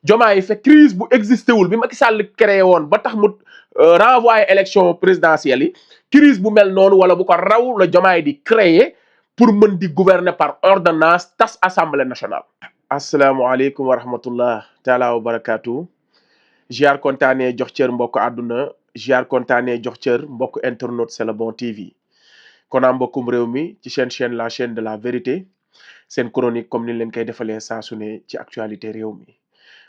Diomaye fait crise bu existé wul bi Macky Sall créé woon ba tax mu renvoyer élection présidentielle yi crise bu mel noonu wala bu ko raw la Diomaye di créer pour mën di gouverner par ordonnance tas assemblée nationale. asalaamaaleykum wa rahmatullah taala wa barakaatu. Ziar kontaanee jox cër mbokk àdduna ziar kontaanee jox cër mbokk internet C'est le bon TV. kon am mbokkum réew mi ci chaîne la chaîne de la vérité seen chronique comme ni leen koy defalee saa su ne ci actualité réew mi.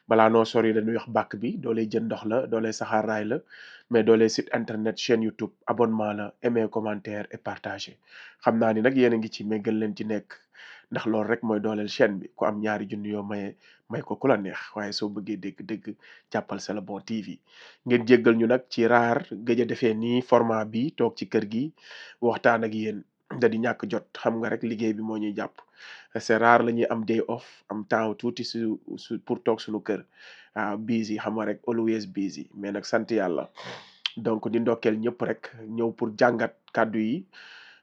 balaa noo sori dañuy wax bàkk bi doolee jën ndox la doolee saxaar raay la mais doolee site internet chaîne YouTube abonnement la aimer commentaire et partager xam naa ni nag yéen a ngi ci mais gën leen ci nekk ndax loolu rek mooy dooleel chaîne bi ku am ñaari junni yoo may ko ku la neex waaye soo bëggee dégg jàppal C'est le bon TV ngeen jéggal ñu nag ci raar gëj a defee nii format bi toog ci kër gi waxtaan ak yéen da di ñàkk jot xam nga rek liggéey bi moo ñuy jàpp c'est rare la ñuy am day off am temps tuuti su pour toog suñu kër busy xam nga rek always busy mais nag sant yàlla donc di ndokkeel ñëpp rek ñëw pour jàngat kàddu yi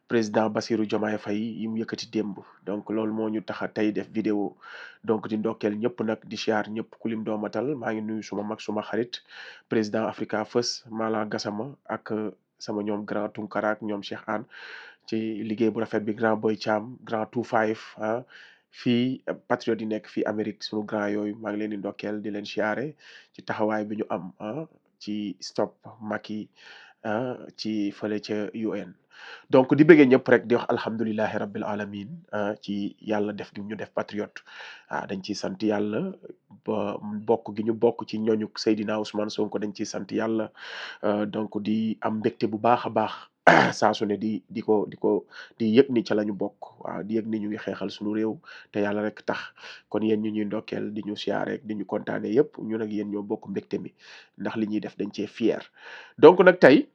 président Bassirou Diomaye Faye yi mu yëkkati démb donc loolu moo ñu tax a tey def vidéo donc di ndokkeel ñëpp nag di siyaar ñëpp ku lim doomatal maa ngi nuyu suma mag suma xarit président Africa First Mala Gassama ak sama ñoom grand Tunkara ak ñoom Cheikh Anne ci liggéey bu rafet bi grand Boy Thiam grand 25 fii patriote yi nekk fii Amérique sunu grand yooyu maa ngi leen di ndokkeel di leen siyaare ci taxawaay bi ñu am ci stop Macky ci fële ca UN donc di bëggee ñëpp rek di wax alhamdulilahi rabbil alamin ci yàlla def gi ñu def patriote dañ ciy sant yàlla ba bokk gi ñu bokk ci ñooñu Seydina Ousmane Sonko dañ ciy sant yàlla donc di am mbégte bu baax a baax saa su ne di yëg ni ca la ñu bokk waaw di yëg ni ñu ngi xeexal suñu réew te yàlla rek tax kon yéen ñu ñuy ndokkeel di ñu siyaare di ñu kontaane yëpp ñun ak yéen ñoo bokk mbégte mi ndax li ñuy def dañ cee fier donc nag tey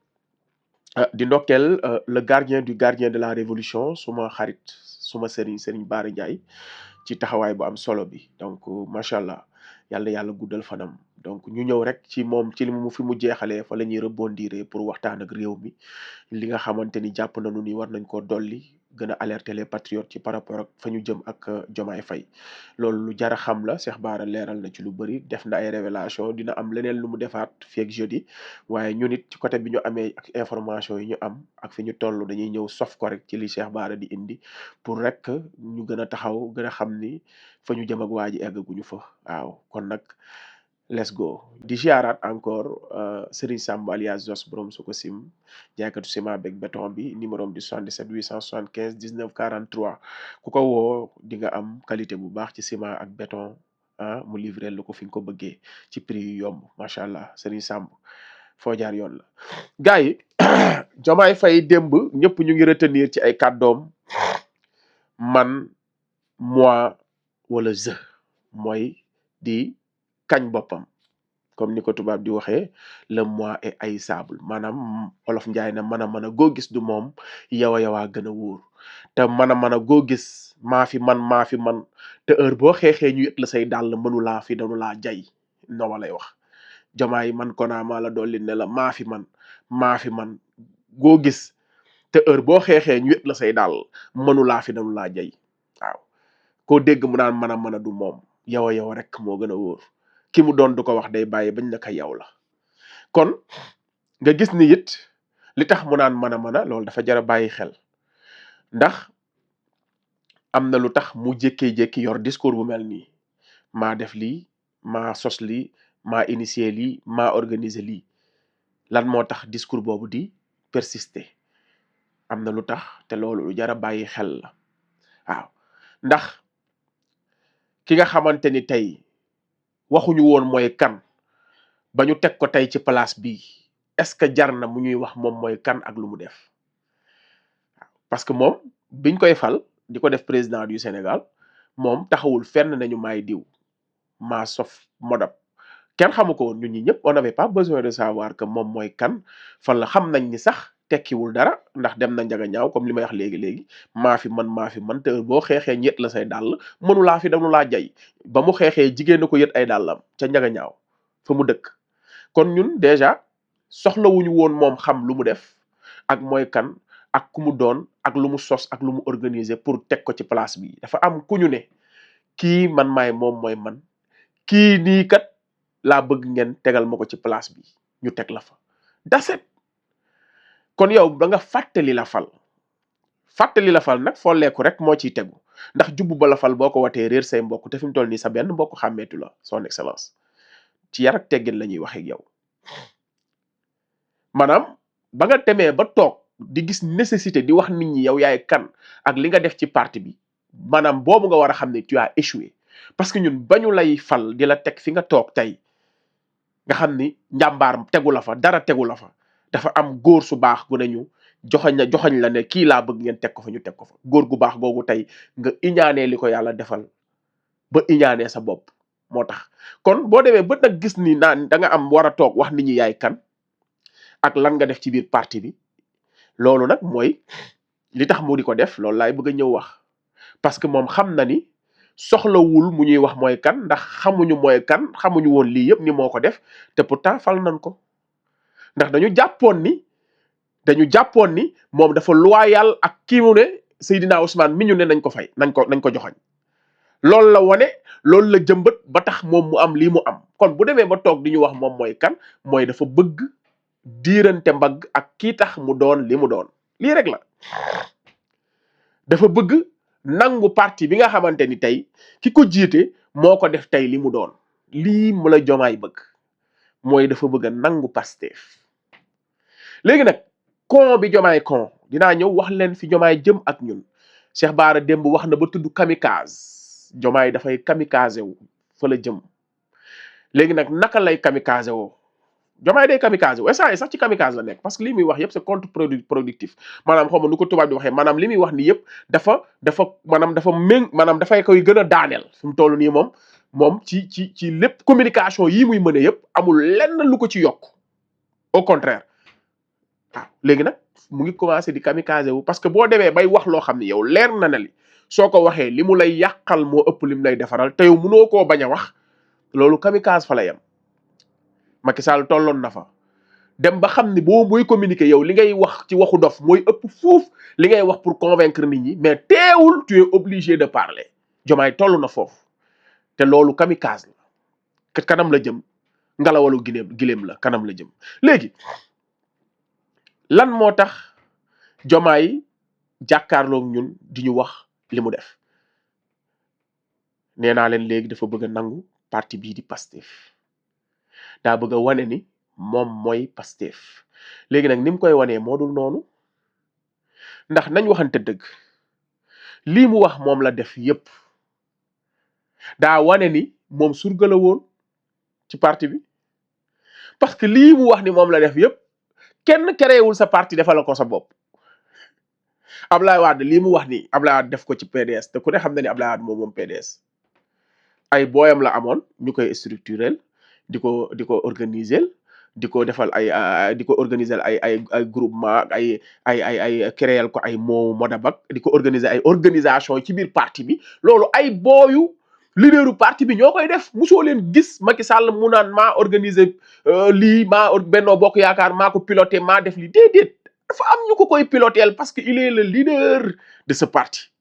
di ndokkeel le gardien du gardien de la révolution suma xarit suma Serigne Bara Ndiaye ci taxawaay bu am solo bi donc macha allah yàlla guddal fanam donc ñu ñëw rek ci moom ci li mu fi mu jeexalee fa la ñuy rebondir pour waxtaan ak réew mi li nga xamante ni jàpp nañu ni war nañ ko dolli gën a alerter les patriotes ci par rapport ak fa ñu jëm ak Diomaye Faye loolu lu jar a xam la Cheikh Bara leeral na ci lu bëri def na ay révélation dina am leneen lu mu defaat fii ak jeudi waaye ñun it ci côté bi ñu amee ak information yi ñu am ak fi ñu toll dañuy ñëw sof ko rek ci li Cheikh Bara di indi pour rek ñu gën a taxaw gën a xam ni fa ñu jëm ak waa ji eggaguñu fa waaw kon nag let's go di ziaraat encore Serigne Samb alias Zos borom su ko sim jaaykatu ciment beeg béton bi numéro am di 77 875 19 43 ku ko woo di nga am qualité bu baax ci ciment ak béton mu livré la ko fi nga ko bëggee ci prix yu yomb macha allah Serigne Samb foo jaar yoon la. gars yi Diomaye Faye démb ñëpp ñu ngi retenir ci ay kàddoom man moi wala je mooy di. kañ boppam comme ni ko tubaab di waxee le moi est haïssable maanaam olof njaay na mën a goo gis du moom yow a yowaa gën a wóor te mën a goo gis maa fi man te heure boo xeexee ñu yët la say dàll mënu laa fi dañu laa jay nooma lay wax Diomaye man konaa maa la dolli ne la maa fi man goo gis te heure boo xeexee ñu yët la say dàll mënu laa fi dañu laa jay waaw koo dégg mu naan mën a du moom yow a yow rek moo gën a wóor ki mu doon du ko wax day bàyyi bañ naka yow la kon nga gis ni it li tax mu naan mën a loolu dafa jar a bàyyi xel ndax am na lu tax mu jékkee-jékki yor discours bu mel nii maa def lii maa sos lii maa initier lii maa organiser lii lan moo tax discours boobu di persister am na lu tax te loolu lu jar a bàyyi xel la waaw ndax ki nga xamante ni tey waxuñu woon mooy kan ba ñu teg ko tey ci place bi est-ce que jar na mu ñuy wax moom mooy kan ak lu mu def parce que moom biñ koy fal di ko def président du Sénégal moom taxawul fenn nañu maay diw maa sof modab kenn xamu ko woon ñun ñi ñëpp on n'avait pas besoin de savoir que moom mooy kan fan la xam nañ ni sax tekkiwul dara ndax dem na njaga ñaaw comme li may wax léegi maa fi man te boo xeexee ñett la say dàll mënu laa fi dañu laa jay ba mu xeexee jigéen na ko yët ay dàllam ca njaga ñaaw fa mu dëkk kon ñun déjà soxlawuñu woon moom xam lu mu def ak mooy kan ak ku mu doon ak lu mu sos ak lu mu organiser pour teg ko ci place bi dafa am ku ñu ne kii man maay moom mooy man kii nii kat laa bëgg ngeen tegal ma ko ci place bi ñu teg la fa daset kon yow da nga fàttali la fal nag folleeku rek moo ciy tegu ndax jubbu ba la fal boo ko watee réer say mbokk te fi mu toll nii sa benn mbokk xàmmeetu la son excellence ci yar ak teggin la ñuy wax ak yow maanaam ba nga demee ba toog di gis nécessité di wax nit ñi yow yaay kan ak li nga def ci parti bi maanaam boobu nga war a xam ne tu as échoué parce que ñun bañu lay fal di la teg fi nga toog tey nga xam ni njàmbaar tegu la fa dara tegu la fa dafa am góor su baax gu ne ñu joxañ la ne kii laa bëgg ngeen teg ko fa ñu teg ko fa góor gu baax googu tey nga iñaanee li ko yàlla defal ba iñaanee sa bopp moo tax kon boo demee ba nag gis ni naan da nga am war a toog wax nit ñi yaay kan ak lan nga def ci biir parti bi loolu nag mooy li tax mu di ko def loolu laay bëgg a ñëw wax parce que moom xam na ni soxlawul mu ñuy wax mooy kan ndax xamuñu mooy kan xamuñu woon lii yëpp ni moo ko def te pourtant fal nañ ko ndax dañu jàppoon ni moom dafa loyal ak kii mu ne Seydina Ousmane mi ñu ne nañ ko fay nañ ko joxoñ loolu la wone loolu la jëmbat ba tax moom mu am lii mu am kon bu demee ba toog di ñu wax moom mooy kan mooy dafa bëgg diirante mbagg ak kii tax mu doon li mu doon lii rek la dafa bëgg nangu parti bi nga xamante ni tey ki ko jiite moo ko def tey li mu doon lii mu la Jomaay bëgg mooy dafa bëgg a nangu Pastef léegi nag kon bi Jomaay kon dinaa ñëw wax leen fi Jomaay jëm ak ñun Cheikh Bara démb wax na ba tudd kamikaze Jomaay dafay kamikaze wu fa la jëm léegi nag naka lay kamikaze woo Jomaay day kamikaze wu instant yi sax ci kamikaze la nekk parce que li muy wax yëpp c'est contre productif maanaam xaw ma nu ko tubaab di waxee maanaam li muy wax ni yëpp dafa maanaam dafay koy gën a daaneel fi mu toll nii moom ci lépp communication yii muy mën a yëpp amul lenn lu ko ci yokk au contraire waaw léegi nag mu ngi commencé di kamikaze wu parce que boo demee bay wax loo xam ne yow leer na ne li soo ko waxee li mu lay yàqal moo ëpp lim lay defaral te yow mënoo koo bañ a wax loolu kamikaze fa la yem Macky Sall tolloon na fa dem ba xam ni boo mooy communiquer yow li ngay wax ci waxu dof mooy ëpp fuuf li ngay wax pour convaincre nit ñi mais teewul tu es obligé de parler Jomaay toll na foofu te loolu kamikaze la kanam la jëm ngelawalu gileem la kanam la jëm léegi lan moo tax Jomaay jàkkaarloog ñun di ñu wax li mu def nee naa leen léegi dafa bëgg a nangu parti bii di Pastef daa bëgg a wane ni moom mooy Pastef léegi nag ni mu koy wanee moo dul noonu ndax nañ waxante dëgg lii mu wax moom la def yépp daa wane ni moom surga la woon ci parti bi parce que lii mu wax ni moom la def yépp kenn créewul sa parti defal ko sa bopp Ablaye Wade lii mu wax ni Ablaye Wade def ko ci PDS te ku ne xam na ni Ablaye Wade moom PDS ay booyam la amoon ñu koy structurel di ko organiser di ko defal di ko organiser ay groupement ay créer ko ay modabak di ko organiser ay organisation ci biir parti bi loolu ay booyu leaderu parti bi ñoo koy def musoo leen gis Macky Sall mu naan maa organiser lii Benno Bokk Yaakaar maa ko piloté maa def lii déedéet dafa am ñu ko koy piloteel parce que il est le leader de ce parti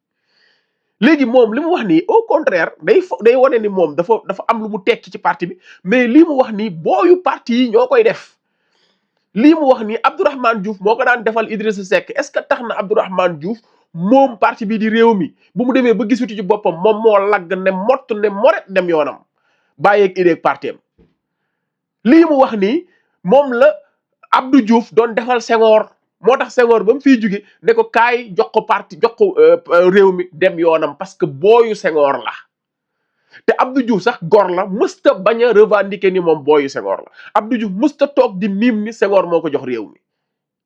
léegi moom li mu wax nii au contraire day wane ni moom dafa am lu mu tekki ci parti bi mais lii mu wax nii booyu parti yi ñoo koy def lii mu wax nii Abdourahmane Diouf moo ko daan defal Idrissa Seck est-ce que tax na Abdourahmane Diouf moom parti bi di réew mi bu mu demee ba gisuti ci boppam moom moo lagg ne mott ne moret dem yoonam bàyyeeg idée parti am lii mu wax nii moom la Abdou Diouf doon defal Senghor moo tax Senghor ba mu fiy jóge ne ko kaay jox ko parti jox ko réew mi dem yoonam parce que booyu Senghor la te Abdou Diouf sax gor la mësta bañ a revendiquer ni moom booyu Senghor la Abdou Diouf mësta toog di miim ni Senghor moo ko jox réew mi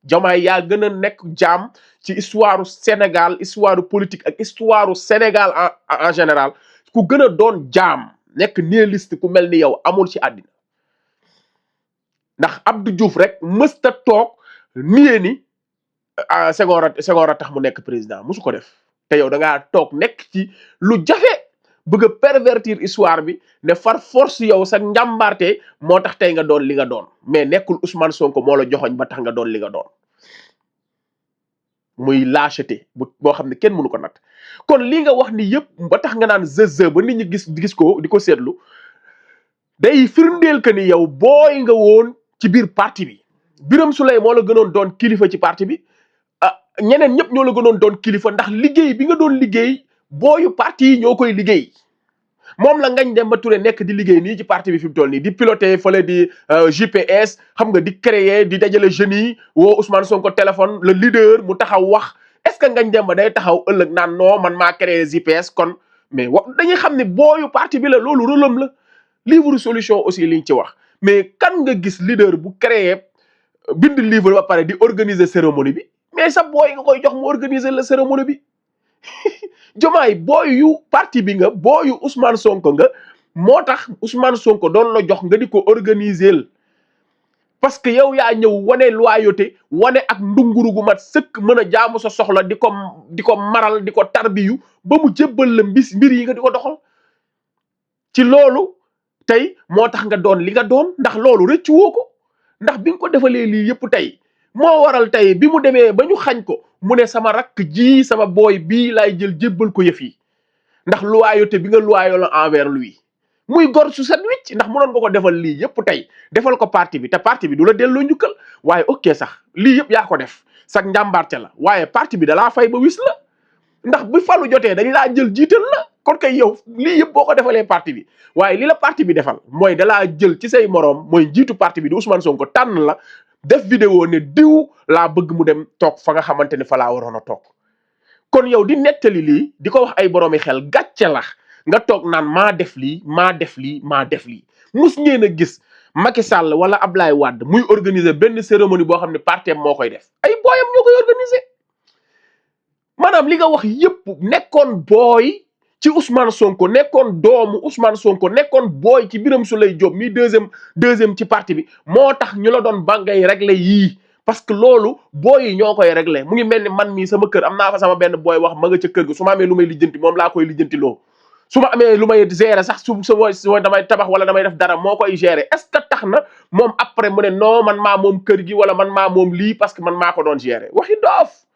Diomaye yaa gën a nekk jaam ci histoire Sénégal histoire politique ak histoire Sénégal en général ku gën a doon jaam nekk nihiliste ku mel ni yow amul ci àddina ndax Abdou Diouf rek mësta toog niee ni Senghor a tax mu nekk président musu ko def te yow da ngaa toog nekk ci lu jafe bëgg a pervertir histoire bi ne far force yow sa njàmbaarte moo tax tey nga doon li nga doon mais nekkul Ousmane Sonko moo la joxoñ ba tax nga doon li nga doon muy lâcheté boo xam ne kenn mënu ko nat kon li nga wax ni yëpp ba tax nga naan zëzë ba nit ñi gis ko di ko seetlu day firndeel que ni yow booy nga woon ci biir parti bi. Birame Souleye moo la gënoon doon kilifa ci parti bi ñeneen ñëpp ñoo la gënoon doon kilifa ndax liggéey bi nga doon liggéey booyu parti yi ñoo koy liggéey. moom la Ngagne Demba Touré nekk di liggéey nii ci parti bi fi mu toll nii di piloter fële di JPS xam nga di créer di dajale jeunes yi woo Ousmane Sonko téléphone le leader mu taxaw wax est-ce que Ngagne Demba day taxaw ëllëg naan non man maa créer JPS kon mais dañuy xam ne booyu parti bi la loolu rôlam la. livre solution aussi liñ ci wax mais kan nga gis leader bu créer bind livre ba pare di organiser cérémonie bi mais sa booy nga koy jox mu organiser la cérémonie bi. Diomaye booyu parti bi nga booyu Ousmane Sonko nga moo tax Ousmane Sonko doon la jox nga di ko organiser parce que yow yaa ñëw wane loyauté wane ak ndunguru gu mat sëkk mën a jaamu sa soxla di ko maral di ko tarbiyu ba mu jébbal la mbir yi nga di ko doxal ci loolu tey moo tax nga doon li nga doon ndax loolu rëccu woo ko ndax bi nga ko defalee lii yëpp tey moo waral tey bi mu demee ba ñu xañ ko mu ne sama rakk ji sama booy bii laay jël jébbal ko yëf yi ndax loyauté bi nga loyal la envers lui muy gor su set wicc ndax mënoon nga ko defal lii yëpp tey defal ko parti bi te parti bi du la delloo njukkal waaye ok sax lii yëpp yaa ko def sax njàmbaarte la waaye parti bi dalaa fay ba wis la ndax bi falu jotee dañ laa jël jiital la kon kay yow lii yëpp boo ko defalee parti bi waaye li la parti bi defal mooy dalaa jël ci say moroom mooy njiitu parti bi di Ousmane Sonko tànn la def vidéo ne diw laa bëgg mu dem toog fa nga xamante ne fa laa waroon a toog kon yow di nettali lii di ko wax ay boroomi xel gàcce la nga toog naan maa def lii maa def lii maa def lii mus ngeen a gis Macky Sall wala Ablaye Wade muy organiser benn cérémonie boo xam ne parti am moo koy def ay booyam ñoo koy organiser maanaam li nga wax yëpp nekkoon booy ci Ousmane Sonko nekkoon doomu Ousmane Sonko nekkoon booy ci Birame Souleye Diop mi deuxième ci parti bi moo tax ñu la doon bangay régler yii parce que loolu booy yi ñoo koy régler mu ngi mel ni man mii sama kër am naa fa sama benn booy wax ma nga ca kër ga su ma amee lu may lijjanti moom laa koy lijjanti loo su ma amee lu may gérer sax su damay tabax wala damay def dara moo koy gérer est-ce que tax na moom après mu ne non man maa moom kër gi wala man maa moom lii parce que man maa ko doon gérer waxi doof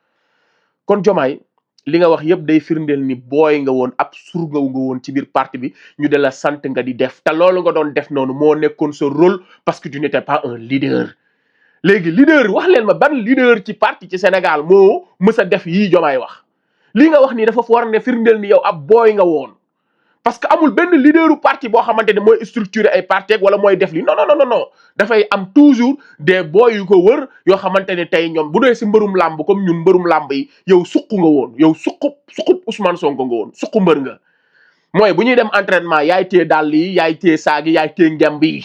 kon Diomaye li nga wax yëpp day firndeel ni booy nga woon ab surga nga woon ci biir parti bi ñu de la sant nga di def te loolu nga doon def noonu moo nekkoon sa rôle parce que tu n'étais pas un leader léegi leader wax leen ma ban leader ci parti ci Sénégal moo mës a def yii Diomaye wax li nga wax nii dafa war ne firndeel ni yow ab booy nga woon parce que amul benn leaderu parti boo xamante ne mooy structuré ay parti wala mooy def li non dafay am toujours des boy yu ko wër yoo xamante ne tey ñoom bu dee si mbërum làmb comme ñun mbërum làmb yi yow suq nga woon yow suqub Ousmane Sonko nga woon suqu mbër nga mooy bu ñuy dem entraînement yaay téye dàll yi yaay téye saagi yaay téye ngemb yi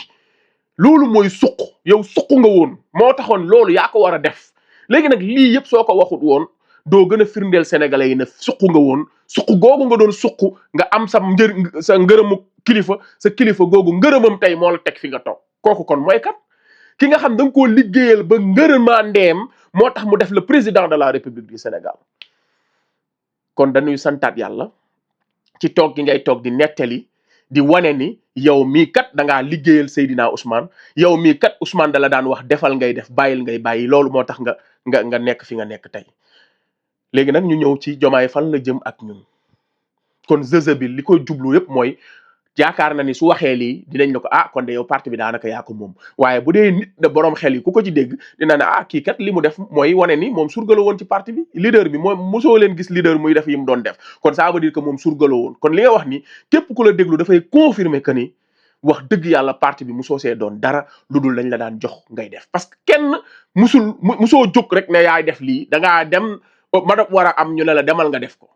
loolu mooy suq yow suq nga woon moo taxoon loolu yaa ko war a def léegi nag lii yëpp soo ko waxut woon doo gën a firndeel sénégalais yi ne suq nga woon suq googu nga doon suq nga am sa ngërëmu kilifa sa kilifa googu ngërëmam tey moo la teg fi nga toog kooku kon mooy kat ki nga xam da nga koo liggéeyal ba ngërëmandeem moo tax mu def le président de la République du Sénégal kon dañuy santaat yàlla ci toog gi ngay toog di nettali di wane ni yow mii kat da ngaa liggéeyal Seydina Ousmane yow mii kat Ousmane da la daan wax defal ngay def bàyyil ngay bàyyi loolu moo tax nga nekk fi nga nekk tey léegi nag ñu ñëw ci Diomaye fan la jëm ak ñun kon jeu bi li ko jublu yëpp mooy yaakaar na ni su waxee lii dinañ la ko kon de yow parti bi daanaka yaa ko moom waaye bu dee nit da borom xel yi ku ko ci dégg dina ne kii kat li mu def mooy wane ni moom surgalo woon ci parti bi leader bi moom mosoo leen gis leader muy def yi mu doon def kon ça veut dire que moom surgalo woon kon li nga wax ni képp ku la déglu dafay confirmer que ni wax dëgg yàlla parti bi musoo see doon dara lu dul lañ la daan jox ngay def parce que kenn musoo jóg rek ne yaay def lii da ngaa dem ma dog war a am ñu ne la demal nga def ko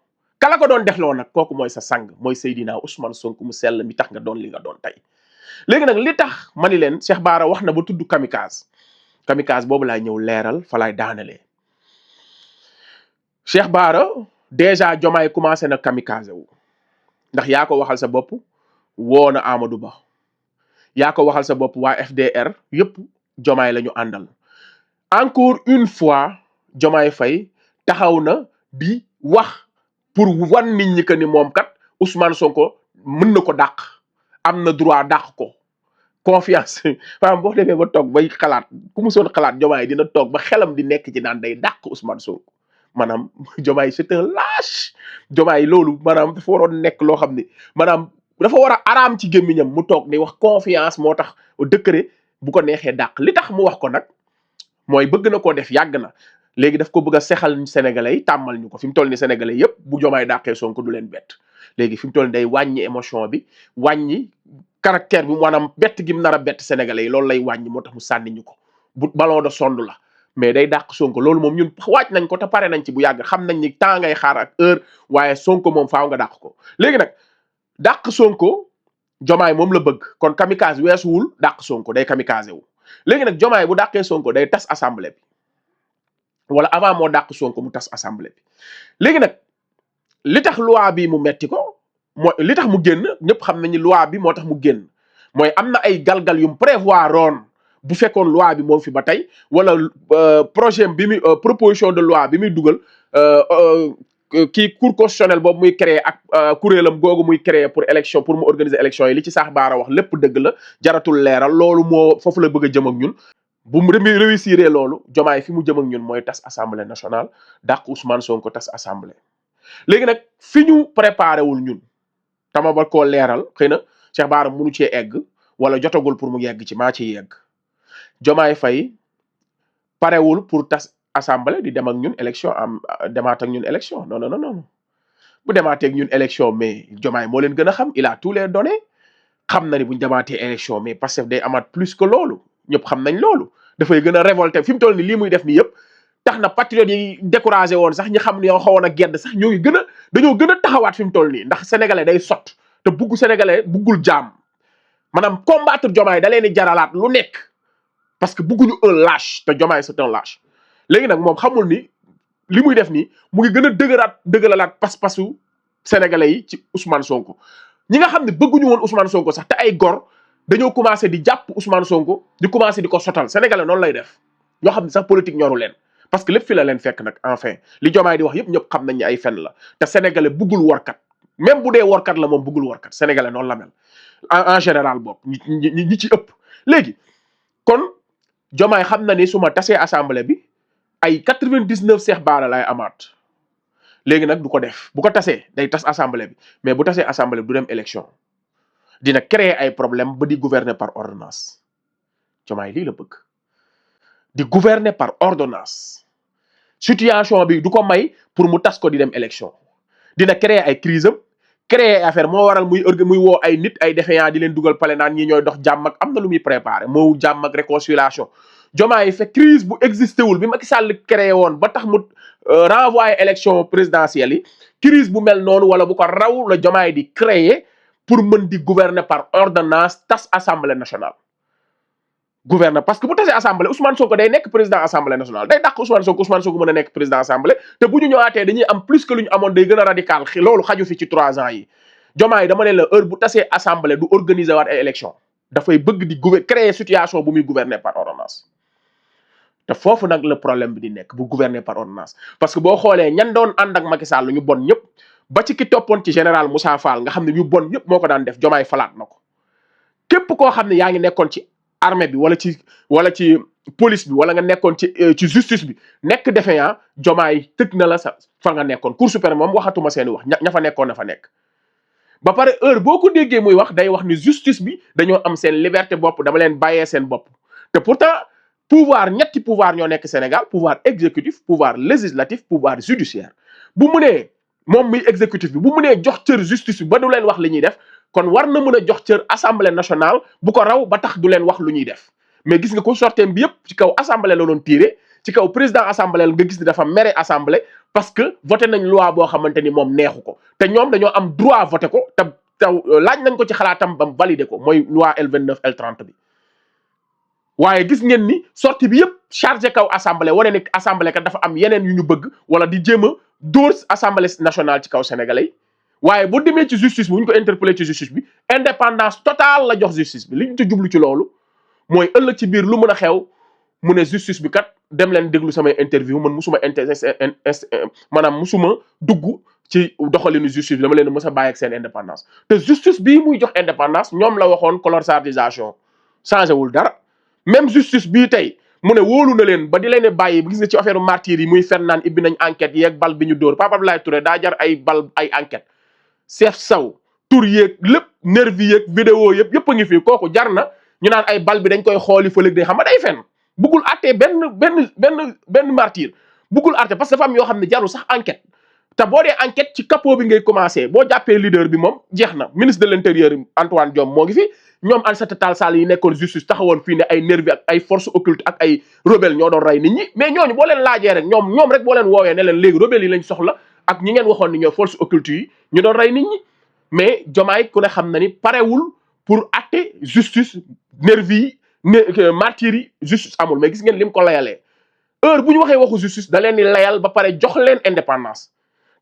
kala ko doon defloo nag kooku mooy sa sang mooy Seydina Ousmane Sonko mu sell mi tax nga doon li nga doon tey léegi nag li tax ma ni leen Cheikh Bara wax na ba tudd kamikaze boobu laay ñëw leeral fa laay daanalee Cheikh Bara déjà Diomaye commencé na kamikaze wu ndax yaa ko waxal sa bopp woo na Amadou Ba yaa ko waxal sa bopp waa FDR yëpp Diomaye la ñu àndal encore une fois Diomaye Faye taxaw na di wax pour wan nit ñi que ni moom kat Ousmane Sonko mën na ko dàq am na droit dàq ko confiance maanaam boo demee ba toog bay xalaat ku mu soon xalaat Diomaye dina toog ba xelam di nekk ci naan day dàq Ousmane Sonko maanaam Diomaye c'est un lâche Diomaye loolu maanaam dafa waroon nekk loo xam ne maanaam dafa war a araam ci gémmiñam mu toog ni wax confiance moo tax décret bu ko neexee dàq li tax mu wax ko nag mooy bëgg na koo def yàgg na léegi daf ko bëgg a sexal sénégalais yi tàmmal ñu ko fi mu toll ni sénégalais yépp bu jomaay dàqee Sonko du leen bett léegi fi mu toll ni day wàññi émotion bi wàññi caractère bi maanaam bett gi mu nar a bett sénégalais yi loolu lay wàññi moo tax mu sànni ñu ko bu ballon de sonde la mais day dàq Sonko loolu moom ñun waaj nañ ko te pare nañ ci bu yàgg xam nañ ni temps ngay xaar ak heure waaye Sonko moom faaw nga dàq ko léegi nag dàq Sonko jomaay moom la bëgg kon kamikaze weesuwul dàq Sonko day kamikaze wu léegi nag jomaay bu dàqee Sonko day tas assemblée bi wala avant moo dàq Sonko mu tas assemblée bi léegi nag li tax loi bi mu metti ko mooy li tax mu génn ñëpp xam nañu loi bi moo tax mu génn mooy am na ay galgal yum prévoir roon bu fekkoon loi bi moom fi ba tey wala projet bi muy proposition de loi bi muy dugal kii cour constitutionnel boobu muy créer ak kuréelam googu muy créer pour élection pour mu organiser élection yi li ci sax baara wax lépp dëgg la jaratul leeral loolu moo foofu la bëgg a jëm ak ñun bu mu réussir loolu jomaay fi mu jëm ak ñun mooy tas assemblée nationale dàq Ousmane Sonko tas assemblée léegi nag fi ñu préparé wul ñun tama ba koo leeral xëy na Cheikh Bara munu cee egg wala jotagul pour mu yegg ci maa ci yegg Jomaay Faye parewul pour tas assemblée di dem ak ñun élection am demaat ak ñun élection non bu demaatee ak ñun élection mais Jomaay moo leen gën a xam il a tous les données xam na ni buñ demaatee élection mais parce que day amaat plus que loolu ñëpp xam nañ loolu dafay gën a révolté fi mu toll ni lii muy def nii yëpp tax na patriotes yi découragé woon sax ñi xam ne ñoo xawoon a gedd sax ñoo ngi gën a dañoo gën a taxawaat fi mu toll nii ndax sénégalais day sot te bugg sénégalais buggul jaam maanaam combattre Jomaay da leen di jaralaat lu nekk parce que bugguñu un lâche te Jomaay c'est un lâche léegi nag moom xamul ni li muy def nii mu ngi gën a dëgëralaat pas-pasu sénégalais yi ci Ousmane Sonko ñi nga xam ne bëgguñu woon Ousmane Sonko sax te ay gor dañoo commencé di jàpp Ousmane Sonko di commencé di ko sotal sénégalais noonu lay def ñoo xam ne sax politique ñoru leen parce que lépp fi la leen fekk nag enfin li Jomaay di wax yëpp ñëpp xam nañ ne ay fen la te sénégalais buggul workat même bu dee workat la moom buggul workat sénégalais noonu la mel en général bopp ñi ci ëpp léegi kon Jomaay xam na ni su ma tasee assemblée bi ay 99 Cheikh Bara lay amaat léegi nag du ko def bu ko tasee day tas assemblée bi mais bu tasee assemblée bi du dem élection dina créer ay problème ba di gouverner par ordonnance Jomaay lii la bëgg di gouverner par ordonnance situation bi du ko may pour mu tas ko di dem élection dina créer ay crise am créer ay affaire moo waral muy woo ay nit ay défaillant di leen dugal pale naan ñi ñooy dox jàmm ak am na lu muy préparé moo jàmm ak réconciliation Jomaay fait crise bu existé wul bi Macky Sall créé woon ba tax mu renvoyé élection présidentielle yi crise bu mel noonu wala bu ko raw la Jomaay di créer pour mën di gouverner par ordonnance tas assemblée nationale gouverner parce que bu tasee assemblée Ousmane Sonko day nekk président assemblée nationale day dàq Ousmane Sonko mën a nekk président assemblée te bu ñu ñëwaatee dañuy am plus que lu ñu amoon day gën a radical loolu xaju fi ci 3 ans yi Jomaay dama ne la heure bu tasee assemblée du organiser waat ay élection dafay bëgg di créer situation bu muy gouverner par ordonnance te foofu nag le problème bi di nekk bu gouverner par ordonnance parce que boo xoolee ñan doon ànd ak Macky Sall ñu bon ñëpp ba ci ki toppoon ci général Moussa Fall nga xam ne ñu bon ñëpp moo ko daan def Jomaay falaat na ko képp koo xam ne yaa ngi nekkoon ci armée bi wala ci police bi wala nga nekkoon ci justice bi nekk défaillant Jomaay tëj na la sa fa nga nekkoon cour suprême moom waxatuma seeni wax ña fa nekkoon na fa nekk ba pare heure boo ko déggee muy wax day wax ni justice bi dañoo am seen liberté bopp dama leen bàyyee seen bopp te pourtant pouvoir ñetti pouvoir ñoo nekk Sénégal pouvoir exécutif pouvoir législatif pouvoir judiciaire bu mënee moom muy exécutif bi bu mënee jox cër justice bi ba du leen wax li ñuy def kon war na mën a jox cër assemblée nationale bu ko raw ba tax du leen wax lu ñuy def mais gis nga ko sorteem bi yëpp ci kaw assemblée la doon tiré ci kaw président assemblée la nga gis ni dafa mere assemblée parce que voté nañ loi boo xamante ni moom neexu ko te ñoom dañoo am droit voté ko te laaj nañ ko ci xalaatam bam validé ko mooy loi L29 L30 bi waaye gis ngeen ni sortie bi yëpp chargé kaw assemblée wane ne assemblée kat dafa am yeneen yu ñu bëgg wala di jéem a dóor assemblée nationale ci kaw sénégalais yi waaye boo demee ci justice bi bu ñu ko interpellé ci justice bi indépendance totale la jox justice bi li ñu ci jublu ci loolu mooy ëllëg ci biir lu mën a xew mu ne justice bi kat dem leen déglu samay interview man musuma maanaam musuma dugg ci doxalinu justice bi dama leen mës a bàyyi ak seen indépendance te justice bii muy jox indépendance ñoom la waxoon clochardisation changé wul dara même justice bii tey mu ne wóolu na leen ba di leen bàyyi gis nga ci affaire martyr yi muy fen naan ibbi nañ enquête yeeg bal bi ñu dóor Pape Abdoulaye Touré daa jar ay bal ay enquête Cheikh Sow tur yeeg lépp nervi yeeg vidéo yëpp a ngi fii kooku jar na ñu naan ay bal bi dañ koy xooli fëlëg day xam nga day fenn buggul àttee benn martyr buggul àtte parce que dafa am yoo xam ne jarul sax enquête te boo dee enquête ci capot bi ngay commencé boo jàppee leader bi moom jeex na ministre de l'intérieur Antoine Diome moo ngi fi ñoom Aïssata Tall Sall yi nekkoon justice taxawoon fii ne ay nervi ak ay force occulte ak ay rebelle ñoo doon rey nit ñi mais ñooñu boo leen laajee rek ñoom rek boo leen woowee ne leen léegi rebelle yi lañ soxla ak ñi ngeen waxoon ni ñooy force occulte yi ñu doon rey nit ñi mais Diomaye ku ne xam na ni parewul pour atte justice nervi yi martyrs yi justice amul mais gis ngeen lim ko layalee heure bu ñu waxee waxu justice da leen di layal ba pare jox leen indépendance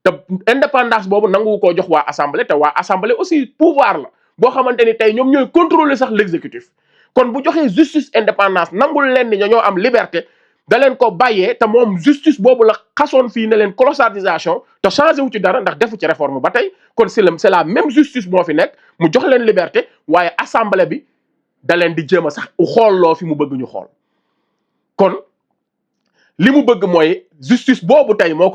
te indépendance boobu nangu koo jox waa assemblée te waa assemblée aussi pouvoir la boo xamante ni tey ñoom ñooy contrôler sax l'exécutif kon bu joxee justice indépendance nangul leen ni ñoo am liberté da leen ko bàyyee te moom justice boobu la xasoon fii ne leen clochardisation te changé wu ci dara ndax defu ci réforme ba tey kon c'est la même justice moo fi nekk mu jox leen liberté waaye assemblée bi da leen di jéem a sax xoolloo fi mu bëgg ñu xool kon li mu bëgg mooy justice boobu tey moo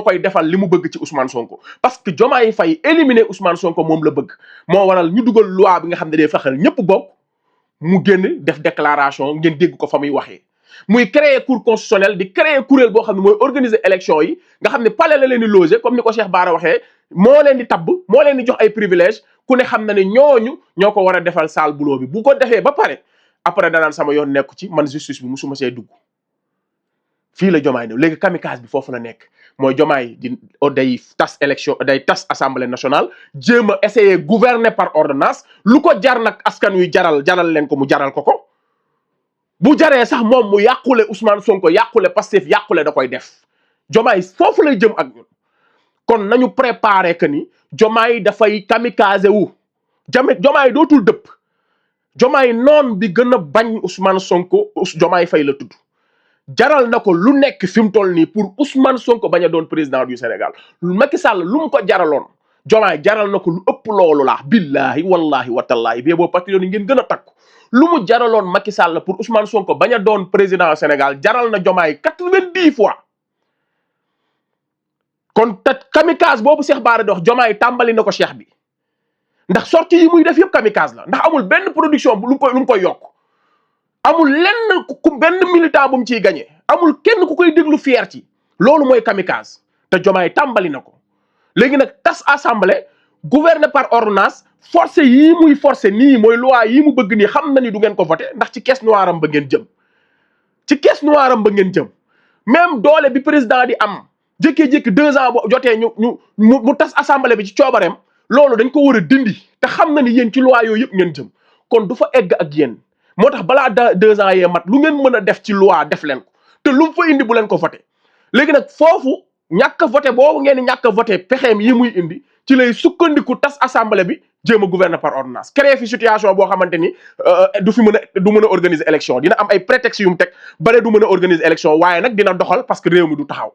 koy defal li mu bëgg ci Ousmane Sonko parce que Diomaye Faye éliminer Ousmane Sonko moom la bëgg moo waral ñu dugal loi bi nga xam ne day fexal ñëpp bokk mu génn def déclaration ngeen dégg ko fa muy waxee muy créer cour constitutionnelle di créer kuréel boo xam ne mooy organiser élection yi nga xam ne palais la leen di loger comme ni ko Cheikh Bara waxee moo leen di tabb moo leen di jox ay privilèges ku ne xam na ne ñooñu ñoo ko war a defal sale boulot bi bu ko defee ba pare après danaan sama yoon nekku ci man justice bi musuma see dugg fii la Diomaye ñëw léegi kamikaze bi foofu la nekk mooy Diomaye day tas élection day tas assemblée nationale jéem a essayer gouverner par ordonnance lu ko jar nag askan wi jaral leen ko mu jaral ko bu jaree sax moom mu yàqule Ousmane Sonko yàqule Pastef yàqule da koy def Diomaye foofu lay jëm ak ñun kon nañu préparer que ni Diomaye dafay kamikaze wu Diomaye dootul dëpp Diomaye noon bi gën a bañ Ousmane Sonko Diomaye Faye la tudd jaral na ko lu nekk fi mu toll nii pour Ousmane Sonko bañ a doon président du Sénégal Macky Sall lu mu ko jaraloon Diomaye jaral na ko lu ëpp loolu laa billahi wallahi watallaahi bee boo patriote yi ngeen gën a takku lu mu jaraloon Macky Sall pour Ousmane Sonko bañ a doon président Sénégal jaral na Diomaye 90 fois kon te kamikaze boobu Cheikh Bara di wax Diomaye tàmbali na ko Cheikh bi ndax sortie yi muy def yëpp kamikaze la ndax amul benn production bu lu mu koy yokk amul lenn benn militant bu mu ciy gagné amul kenn ku koy déglu fier ci loolu mooy kamikaze te Diomaye tàmbali na ko léegi nag tas assemblée gouverner par ordonnance forcé yii muy forcé nii mooy loi yii mu bëgg nii xam na ni du ngeen ko voté ndax ci caisse noire am ba ngeen jëm ci caisse noire am ba ngeen jëm même doole bi président di am jékki-jékki 2 ans bo jotee mu tas assemblée bi ci coobareem loolu dañ ko war a dindi te xam na ni yéen ci loi yooyu yëpp ngeen jëm kon du fa egg ak yéen moo tax balaa 2 ans yee mat lu ngeen mën a def ci loi def leen ko te lu mu fa indi bu leen ko voté léegi nag foofu ñàkk a voté boobu ngeen ñàkk a voté pexeem yi muy indi ci lay sukkandiku tas assemblée bi jéem a gouverner par ordonnance créer fi situation boo xamante ni du mën a organiser élection dina am ay prétextes yu mu teg bare du mën a organiser élection waaye nag dina doxal parce que réew mi du taxaw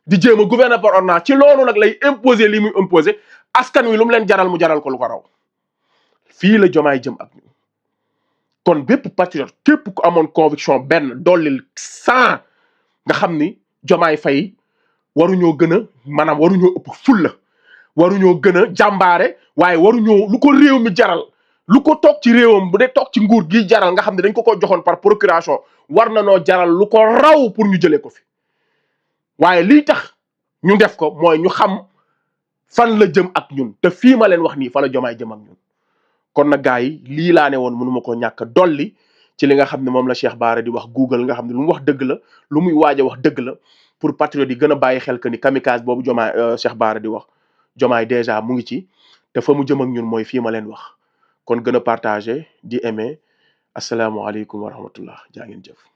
di jéem a gouverner par ordonnance ci loolu nag lay imposer li muy imposer askan wi lu mu leen jaral mu jaral ko lu ko raw fii la Diomaye jëm ak ñun kon bépp patriote képp ku amoon conviction benn dollil 100 nga xam ni Diomaye Faye waruñoo gën a maanaam waruñoo ëpp fulla waruñoo gën a jàmbaare waaye waruñoo lu ko réew mi jaral lu ko toog ci réewam bu dee toog ci nguur gi jaral nga xam ne dañ ko joxoon par procuration war na noo jaral lu ko raw pour ñu jëlee ko fi waaye lii tax ñu def ko mooy ñu xam fan la jëm ak ñun te fii ma leen wax nii fa la Diomaye jëm ak ñun kon nag gars yi lii laa ne woon mënuma ko ñàkk a dolli ci li nga xam ne moom la Cheikh Bara di wax Google nga xam ne lu mu wax dëgg la lu muy waaj a wax dëgg la pour patriote yi gën a bàyyi xel que ni kamikaze boobu Diomaye Cheikh Bara di wax Diomaye déjà mu ngi ci te fa mu jëm ak ñun mooy fii ma leen wax kon gën a partager di aimer asalaamaaleykum wa rahmatullah jaa ngeen jëf